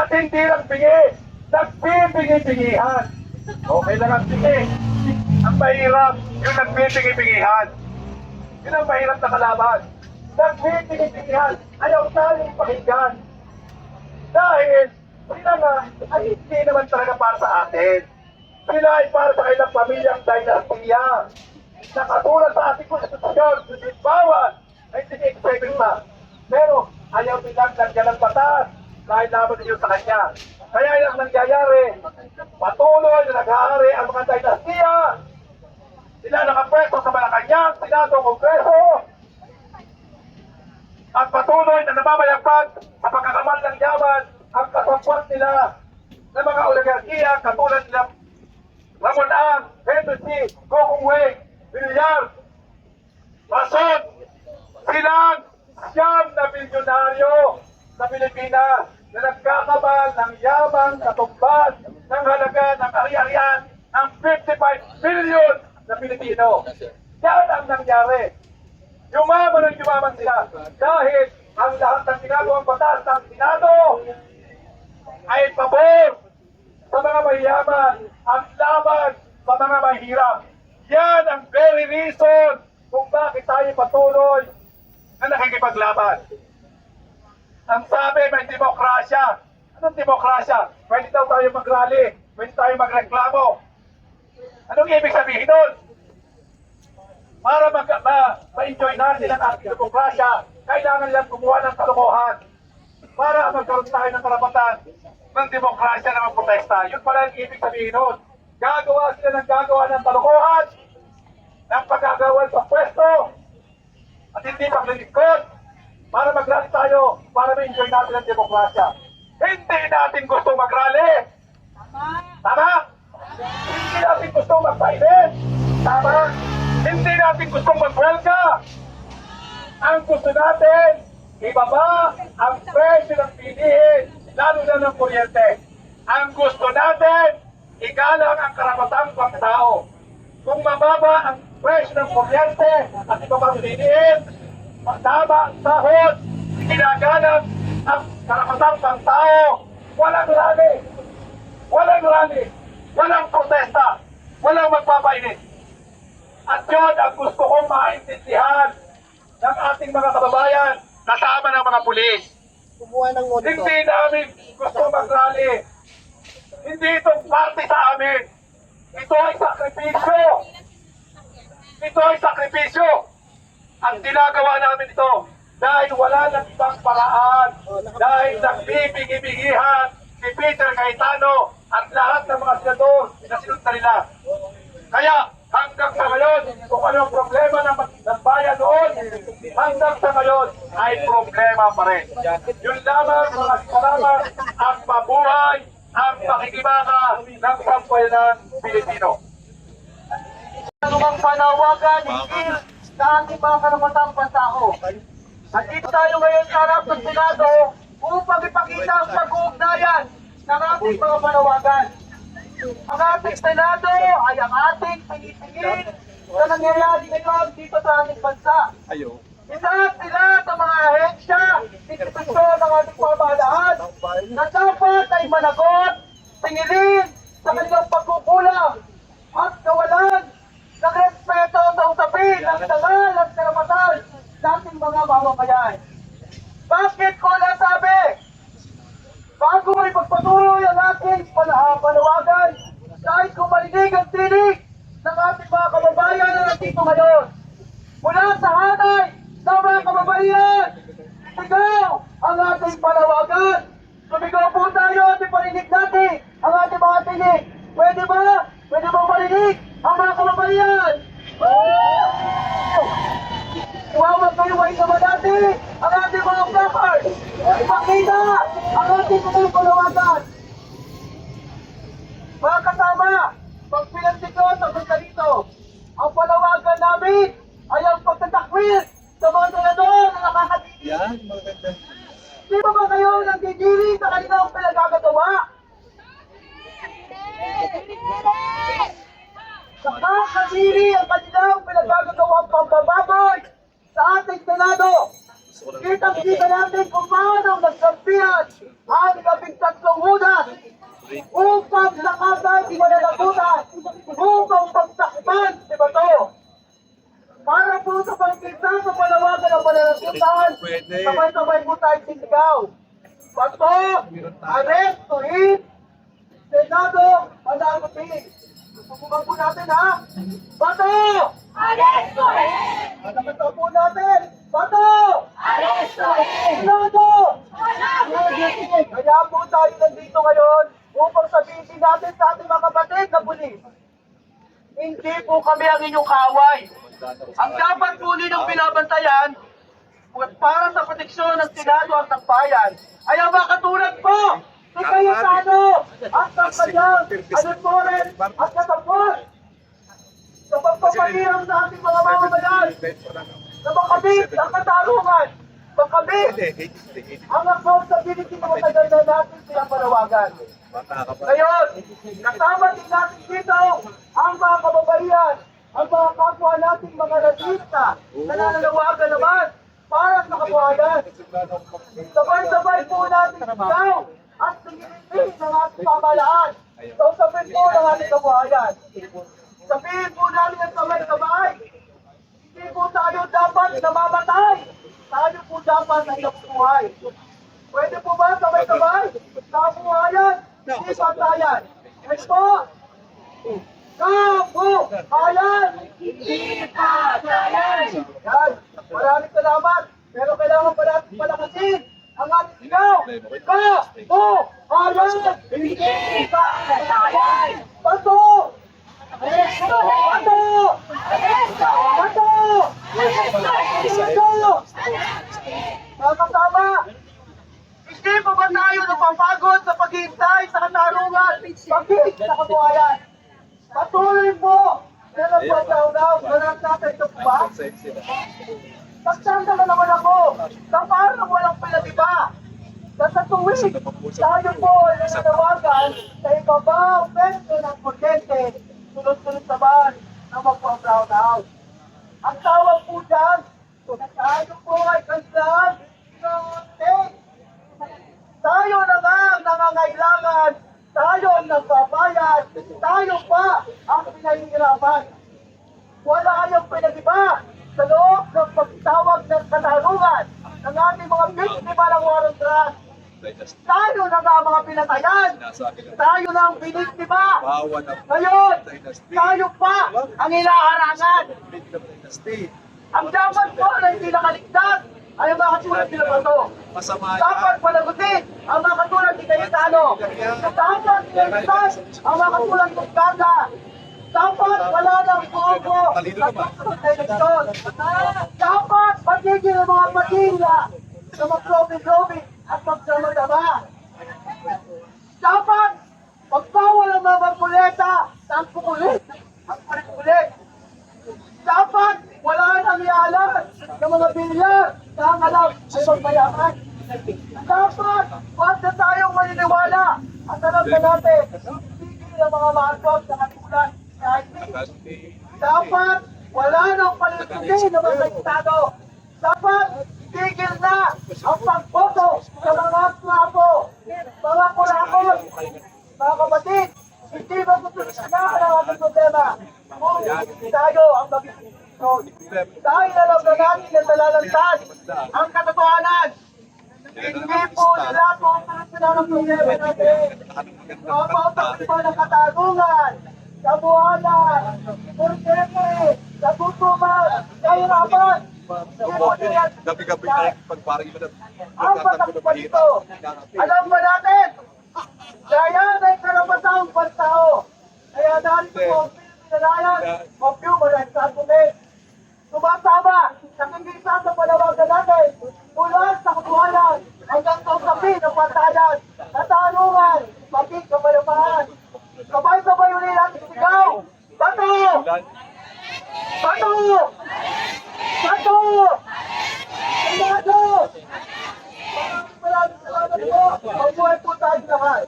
At hindi lang bingi, nagbibingi-bingihan. Okay lang ang bingi. Ang mahirap, yung nagbibingi-bingihan. Yun ang mahirap na kalaban. Nagbibingi-bingihan, ayaw tayong pakinggan. Dahil sila nga ay hindi naman talaga para sa atin. Sila ay para sa kailang pamilyang dinastiya. Na katulad sa ating konstitusyon, bawal ay sige-explain pa. Pero ayaw nilang lagyan ng batas dahil laban ninyo sa kanya. Kaya yung nangyayari, patuloy na naghahari ang mga dinastiya. Sila nakapwesto sa Malacanang, Senado, Kongreso. At patuloy na namamayagpag sa pagkakamal ng yaman ang kasapwat nila ng mga oligarkiya katulad nila Ramon Ang, Henry C., Gokong Weng, Villar, Rason, silang siyam na bilyonaryo sa Pilipinas na nagkakabal ng yamang katumbas ng halaga ng ari-arian ng 55 billion na Pilipino. Yan ang nangyari. Yumaman ang yumaman sila dahil ang lahat ng ginagawang batas ng Senado ay pabor sa mga mayayaman, ang laban sa mga mahirap. Yan ang very reason kung bakit tayo patuloy na nakikipaglaban. Ang sabi, may demokrasya. Anong demokrasya? Pwede daw tayo mag-rally, pwede tayo magreklamo. Anong ibig sabihin doon? Para ma-enjoy natin ang ating demokrasya, kailangan nilang kumuha ng kalokohan para magkaroon tayo ng karapatan ng demokrasya na magprotesta. Yun pala ang ibig sabihin nun. Gagawa sila ng gagawa ng kalokohan, ng pagkagawal sa pwesto, at hindi paglilingkod para mag-rally tayo, para ma-enjoy natin ang demokrasya. Hindi natin gusto mag-rally. Tama? Hindi natin gusto magpainit. Tama? Hindi natin gusto mag-welga. Ang gusto natin, ibaba ang presyo ng bilihin, lalo na ng kuryente. Ang gusto natin, igalang ang karapatang pangtao. Kung mababa ang presyo ng kuryente at ibabang bilihin, tama ang sahod, ginagalang ang karapatang pangtao, walang rally, walang protesta, walang magpapainit. At yun ang gusto kong maintindihan ng ating mga kababayan kasama ng mga pulis. Hindi namin gusto mag-rally. Hindi itong parte sa amin. Ito ay sakripisyo. Ito ay sakripisyo. Ang ginagawa namin ito dahil wala ng ibang paraan. Dahil nagbibigi-bigihan si Peter Cayetano at lahat ng mga senador na sinunta nila. Kaya hanggang sa ngayon, kung ano ang problema ng bayan noon, hanggang sa ngayon ay problema pa rin. Yun lamang mga salamat ang mabuhay ang pakikibaka ng sambayanan Pilipino. Anumang panawagan hinggil sa ating mga karapatang pantao. Nandito tayo ngayon sa harap ng Senado upang ipakita ang pag-uugnayan ng ating mga panawagan. Ang ating Senado ay ang ating pinipigil sa nangyayari ngayon dito sa ating bansa. Isa sila sa mga ahensya, institusyon ng ating pamahalaan na dapat ay managot, tingilin sa kanilang pagkukulang at kawalan ng respeto sa usapin ng dangal at karapatan ng ating mga mamamayan. Bakit ko nasabi? Bago ay pagpatuloy ang ating panawagan, dahil kung marinig ang tinig ng ating mga kababayan na nandito ngayon, mula sa hanay ng mga kababayan, sigaw ang ating panawagan. Sumigaw po tayo at iparinig natin ang ating mga tinig. Pwede ba? Pwede ba marinig ang mga kababayan? Iwawag kayo ay naman natin ang ating mga placard. Ipakita ang ating mga panawagan. Mga kasama, pag pinantikot ang punta dito, ang panawagan namin ay ang pagtatakwil sa mga senador na nakakatigil. Di ba ba kayo nagdidiri sa kanilang pinagagagawa? Nakakadiri ang kanilang pinagagagawang pambababoy sa ating Senado. Kitang-kita natin kung paano nagkampihan ang labing-tatlong hudas upang lakasan mananagutan, upang pagtakpan si Bato. Para po sa pagkita sa palawagan ng mananagutan, sabay-sabay po tayo sisigaw. Bato, arestuhin, Senado, panagutin. Susubukan po natin ha. Bato! Arestuhin! Panagutin po natin. Bato! Arestuhin! Senado! Panagutin! Kaya po tayo nandito ngayon upang sabihin natin sa ating mga kapatid na pulis. Hindi po kami ang inyong kaway. Ang dapat po ninyong binabantayan para sa proteksyon ng Senado at ng bayan ay ang mga katulad po si Cayetano at ng kanyang anutoren at katapos sa pagpapahirap sa ating mga mamamayan na makabit ang katarungan, makabit ang accountability na matagal na natin pinapanawagan. Ngayon, kasama din natin dito ang mga kababaihan, ang mga kapwa nating mga rasista na nananawagan naman para sa kabuhayan. Sabay-sabay po natin ikaw at tingin ng ating pamahalaan. Sabihin po ng ating kabuhayan. Sabihin po natin ang sabay-sabay. Hindi po tayo dapat namamatay. Tayo po dapat ay nabubuhay. Pwede po ba sabay-sabay? Kabuhayan, hindi patayan. Yes po. Kabuhayan, Hindi patayan! yan. Maraming salamat. Pero kailangan pa natin palakasin ang ating sigaw. Kabuhayan, Hindi patayan! Bato! Arestuhin! Bato! Arestuhin! Bato! Arestuhin! Bato! Mga kasama, hindi pa ba tayo napapagod sa paghihintay sa katarungan, pag-ibig sa kabuhayan? Patuloy po! Meron po daw, marami natin ito ba? Nagsanda na naman ako na parang walang pinag-iba. Na sa tuwing, tayo po ay nananawagan sa ibabaw pwesto ng kuryente, sunod-sunod naman na magpa-brown out. Ang tawag po dyan, na tayo po ay kansan ng state. Tayo na nga ang nangangailangan, tayo ang nagbabayad, tayo pa ang pinahihirapan. Wala kayong pinag-iba sa loob ng pagtawag ng katarungan ng ating mga biktima ng war on drugs. Tayo na nga ang mga pinatayan, tayo na ang biniktima. Ngayon, tayo pa ang ilaharangan. Ang dapat po na hindi nakaligtas ay ang mga katulad nila Bato. Dapat panagutin ang mga katulad ni Cayetano. Dapat niligtas ang mga katulad ng Carla. Dapat wala ng bobo at susunod na eleksyon. Dapat patigil ang mga Manila na mag-lobby-lobby at magdama-dama. Dapat magbawal ang mga buleta sa ang pukulit, ang kulit-kulit. Dapat wala nang ialam ng mga bilyar na ang alam ay magmayaman. Dapat huwag na tayong maniniwala at alam na natin tigil ang mga maaswag sa katulad ni IT. Dapat wala nang palintunin ng mga estado. Dapat tigil na ang pagboto sa mga klapo, mga kulakot, mga kapatid. Hindi ba susunod ang ating problema? Kung hindi tayo ang mag-isinod. Dahil alam na natin na talalantad ang katotohanan. Hindi po nila kung susunod ang problema natin. Kapag po ng katarungan, kabuhanan, kurkeme, kagutuman, kahirapan. Gabi-gabi na pagparang iba na. Ang pagkakupan ito, alam ba natin? Kaya ay karapatang pantao. Kaya dahil po, pinalayan, mag-human rights advocate. Sumasama sa kingisan sa panawagan natin, mula sa kabuhayan hanggang sa usapin ng pantayan, katarungan, maging kapalapahan. Sabay-sabay ulit natin sigaw. Bato! Bato! Bato! Senado! Maraming salamat po. Mabuhay po tayo lahat.